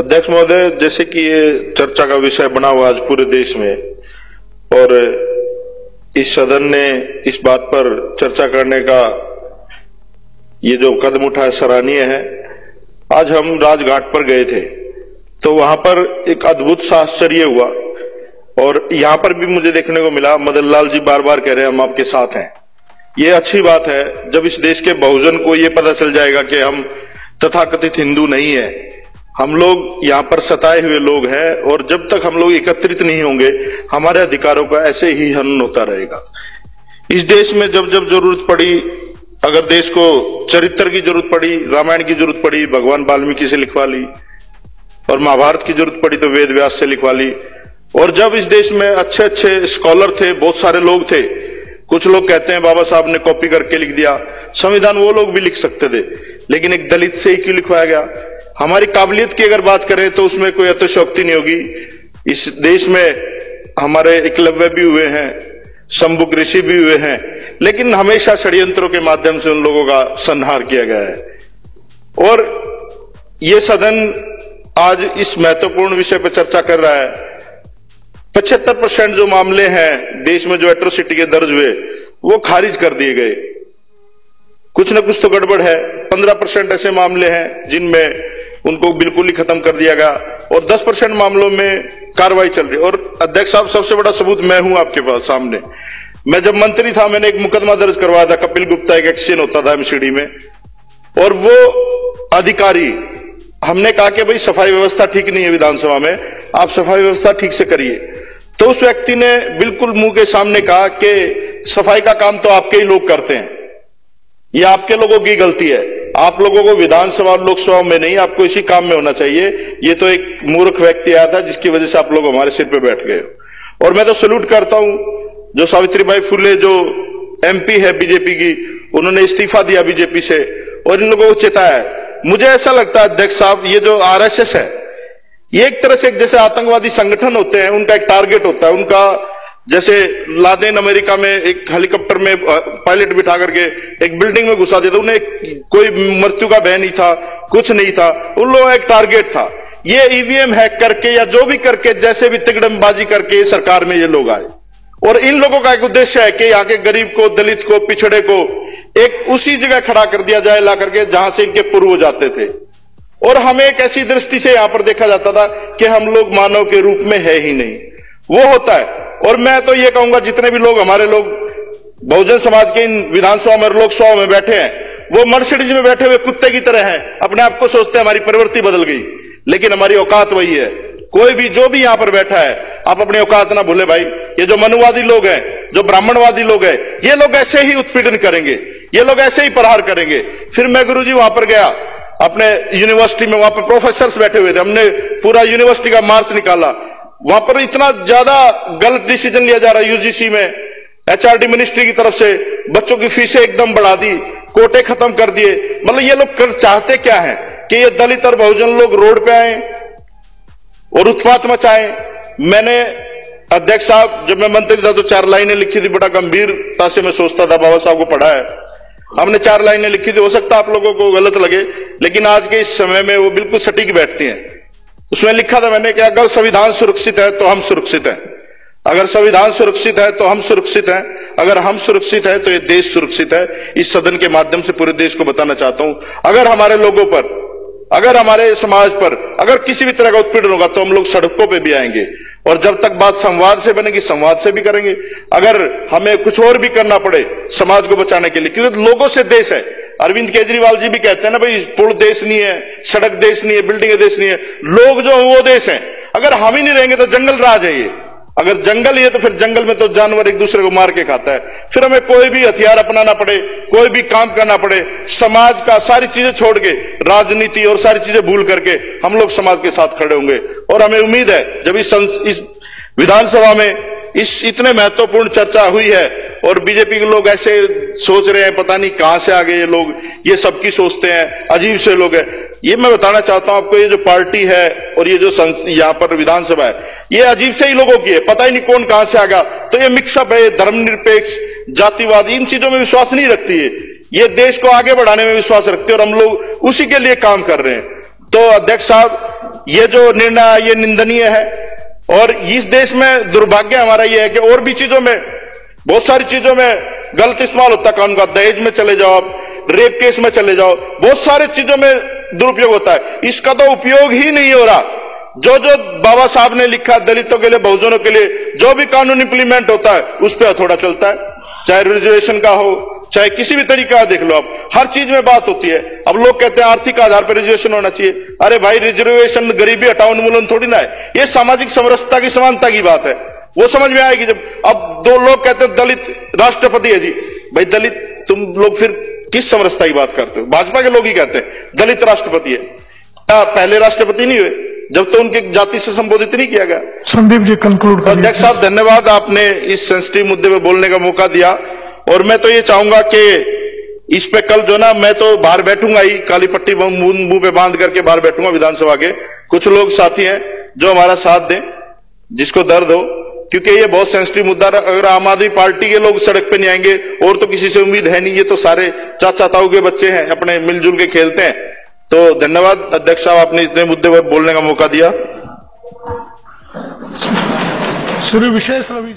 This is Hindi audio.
अध्यक्ष महोदय, जैसे कि ये चर्चा का विषय बना हुआ आज पूरे देश में और इस सदन ने इस बात पर चर्चा करने का ये जो कदम उठाया सराहनीय है। आज हम राजघाट पर गए थे तो वहां पर एक अद्भुत सा आश्चर्य हुआ और यहां पर भी मुझे देखने को मिला, मदन लाल जी बार बार कह रहे हैं हम आपके साथ हैं। ये अच्छी बात है जब इस देश के बहुजन को ये पता चल जाएगा कि हम तथाकथित हिंदू नहीं है, हम लोग यहाँ पर सताए हुए लोग हैं और जब तक हम लोग एकत्रित नहीं होंगे हमारे अधिकारों का ऐसे ही हनन होता रहेगा। इस देश में जब जब जरूरत पड़ी, अगर देश को चरित्र की जरूरत पड़ी, रामायण की जरूरत पड़ी, भगवान वाल्मीकि से लिखवा ली और महाभारत की जरूरत पड़ी तो वेद व्यास से लिखवा ली। और जब इस देश में अच्छे अच्छे स्कॉलर थे, बहुत सारे लोग थे, कुछ लोग कहते हैं बाबा साहब ने कॉपी करके लिख दिया, संविधान वो लोग भी लिख सकते थे, लेकिन एक दलित से ही क्यों लिखवाया गया? हमारी काबिलियत की अगर बात करें तो उसमें कोई अतिशयोक्ति नहीं होगी। इस देश में हमारे एकलव्य भी हुए हैं, शंभुक ऋषि भी हुए हैं, लेकिन हमेशा षड्यंत्रों के माध्यम से उन लोगों का संहार किया गया है। और ये सदन आज इस महत्वपूर्ण विषय पर चर्चा कर रहा है। 75% जो मामले हैं देश में जो एट्रोसिटी के दर्ज हुए वो खारिज कर दिए गए। कुछ न कुछ तो गड़बड़ है। 15% ऐसे मामले हैं जिनमें उनको बिल्कुल ही खत्म कर दिया गया और 10% मामलों में कार्रवाई चल रही है। और अध्यक्ष साहब, सबसे बड़ा सबूत मैं हूं आपके पास सामने। मैं जब मंत्री था मैंने एक मुकदमा दर्ज करवाया था, कपिल गुप्ता एक एक्शन होता था एमसीडी में, और वो अधिकारी, हमने कहा कि भाई सफाई व्यवस्था ठीक नहीं है विधानसभा में, आप सफाई व्यवस्था ठीक से करिए। तो उस व्यक्ति ने बिल्कुल मुंह के सामने कहा कि सफाई का काम तो आपके ही लोग करते हैं, ये आपके लोगों की गलती है, आप लोगों को विधानसभा लोकसभा में नहीं, आपको इसी काम में होना चाहिए। ये तो एक मूर्ख व्यक्ति आया था जिसकी वजह से आप लोग हमारे सिर पे बैठ गए। और मैं तो सैल्यूट करता हूं जो सावित्रीबाई फुले जो एमपी है बीजेपी की, उन्होंने इस्तीफा दिया बीजेपी से और इन लोगों को चेताया है। मुझे ऐसा लगता है अध्यक्ष साहब, ये जो आरएसएस है ये एक तरह से जैसे आतंकवादी संगठन होते हैं, उनका एक टारगेट होता है। उनका जैसे लादेन अमेरिका में एक हेलीकॉप्टर में पायलट बिठा करके एक बिल्डिंग में घुसा देता, उन्हें कोई मृत्यु का भय नहीं था, कुछ नहीं था, उन लोगों का एक टारगेट था। ये ईवीएम हैक करके या जो भी करके, जैसे भी तिकड़मबाजी करके सरकार में ये लोग आए और इन लोगों का एक उद्देश्य है कि यहाँ के गरीब को, दलित को, पिछड़े को एक उसी जगह खड़ा कर दिया जाए ला करके जहां से इनके पूर्व जाते थे। और हमें एक ऐसी दृष्टि से यहां पर देखा जाता था कि हम लोग मानव के रूप में है ही नहीं, वो होता है। और मैं तो ये कहूंगा जितने भी लोग हमारे लोग बहुजन समाज के इन विधानसभा में, लोकसभा में बैठे हैं, वो मर्सिडीज में बैठे हुए कुत्ते की तरह हैं, अपने आप को सोचते हैं हमारी प्रवृत्ति बदल गई, लेकिन हमारी औकात वही है। कोई भी जो भी यहां पर बैठा है, आप अपनी औकात ना भूले भाई। ये जो मनुवादी लोग हैं, जो ब्राह्मणवादी लोग हैं, ये लोग ऐसे ही उत्पीड़न करेंगे, ये लोग ऐसे ही प्रहार करेंगे। फिर मैं गुरुजी वहां पर गया अपने यूनिवर्सिटी में, वहां पर प्रोफेसर बैठे हुए थे, हमने पूरा यूनिवर्सिटी का मार्च निकाला। वहां पर इतना ज्यादा गलत डिसीजन लिया जा रहा है यूजीसी में, एचआरडी मिनिस्ट्री की तरफ से, बच्चों की फीसें एकदम बढ़ा दी, कोटे खत्म कर दिए। मतलब ये लोग कर चाहते क्या है कि ये दलित और बहुजन लोग रोड पे आए और उत्पात मचाएं। मैंने अध्यक्ष साहब जब मैं मंत्री था तो 4 लाइनें लिखी थी, बड़ा गंभीरता से मैं सोचता था, बाबा साहब को पढ़ा है, हमने 4 लाइनें लिखी थी। हो सकता है आप लोगों को गलत लगे, लेकिन आज के इस समय में वो बिल्कुल सटीक बैठती हैं। उसमें लिखा था मैंने कि अगर संविधान सुरक्षित है तो हम सुरक्षित हैं, अगर संविधान सुरक्षित है तो हम सुरक्षित हैं, अगर हम सुरक्षित हैं तो ये देश सुरक्षित है। इस सदन के माध्यम से पूरे देश को बताना चाहता हूं, अगर हमारे लोगों पर, अगर हमारे समाज पर अगर किसी भी तरह का उत्पीड़न होगा तो हम लोग सड़कों पे भी आएंगे। और जब तक बात संवाद से बनेगी, संवाद से भी करेंगे। अगर हमें कुछ और भी करना पड़े समाज को बचाने के लिए, क्योंकि लोगों से देश है। अरविंद केजरीवाल जी भी कहते हैं ना भाई, पुल देश नहीं है, सड़क देश नहीं है, बिल्डिंग देश नहीं है, लोग जो वो देश हैं। अगर हम ही नहीं रहेंगे तो जंगल राज है ये। अगर जंगल ही है तो फिर जंगल में तो जानवर एक दूसरे को मार के खाता है। फिर हमें कोई भी हथियार अपनाना पड़े, कोई भी काम करना पड़े, समाज का सारी चीजें छोड़ के, राजनीति और सारी चीजें भूल करके हम लोग समाज के साथ खड़े होंगे। और हमें उम्मीद है जब इस विधानसभा में इस इतने महत्वपूर्ण चर्चा हुई है और बीजेपी के लोग ऐसे सोच रहे हैं, पता नहीं कहां से आ गए ये लोग, ये सबकी सोचते हैं, अजीब से लोग हैं। ये मैं बताना चाहता हूं आपको, ये जो पार्टी है और ये जो यहां पर विधानसभा है, ये अजीब से ही लोगों की है, पता ही नहीं कौन कहां से आ गया। तो ये मिक्सअप है, धर्मनिरपेक्ष, जातिवाद, इन चीजों में विश्वास नहीं रखती है। ये देश को आगे बढ़ाने में विश्वास रखते हैं और हम लोग उसी के लिए काम कर रहे हैं। तो अध्यक्ष साहब, ये जो निर्णय ये निंदनीय है। और इस देश में दुर्भाग्य हमारा ये है कि और भी चीजों में, बहुत सारी चीजों में गलत इस्तेमाल होता है कानून का। दहेज में चले जाओ आप, रेप केस में चले जाओ, बहुत सारी चीजों में दुरुपयोग होता है। इसका तो उपयोग ही नहीं हो रहा। जो जो बाबा साहब ने लिखा दलितों के लिए, बहुजनों के लिए, जो भी कानून इंप्लीमेंट होता है उस पर हथौड़ा चलता है। चाहे रिजर्वेशन का हो, चाहे किसी भी तरीका देख लो आप, हर चीज में बात होती है। अब लोग कहते हैं आर्थिक आधार पर रिजर्वेशन होना चाहिए। अरे भाई, रिजर्वेशन गरीबी हटाओ उन्मूलन थोड़ी ना है, ये सामाजिक समरसता की समानता की बात है। वो समझ में आएगी जब अब दो लोग कहते हैं दलित राष्ट्रपति है जी। भाई दलित, तुम लोग फिर किस समरसता की बात करते हो? भाजपा के लोग ही कहते हैं दलित राष्ट्रपति है। पहले राष्ट्रपति नहीं हुए जब तो उनकी जाति से संबोधित नहीं किया गया। संदीप जी कंक्लूड करिए। अध्यक्ष साहब धन्यवाद, आपने इस सेंसिटिव मुद्दे पे बोलने का मौका दिया। और मैं तो ये चाहूंगा कि इस पे कल जो ना, मैं तो बाहर बैठूंगा ही, काली पट्टी मुंह पे बांध करके बाहर बैठूंगा विधानसभा के। कुछ लोग साथी हैं जो हमारा साथ दें, जिसको दर्द हो, क्योंकि ये बहुत सेंसिटिव मुद्दा। अगर आम आदमी पार्टी के लोग सड़क पे नहीं आएंगे और तो किसी से उम्मीद है नहीं। ये तो सारे चाचा ताऊ के बच्चे हैं, अपने मिलजुल के खेलते हैं। तो धन्यवाद अध्यक्ष साहब, आपने इतने मुद्दे पर बोलने का मौका दिया। श्री विशेष रवि।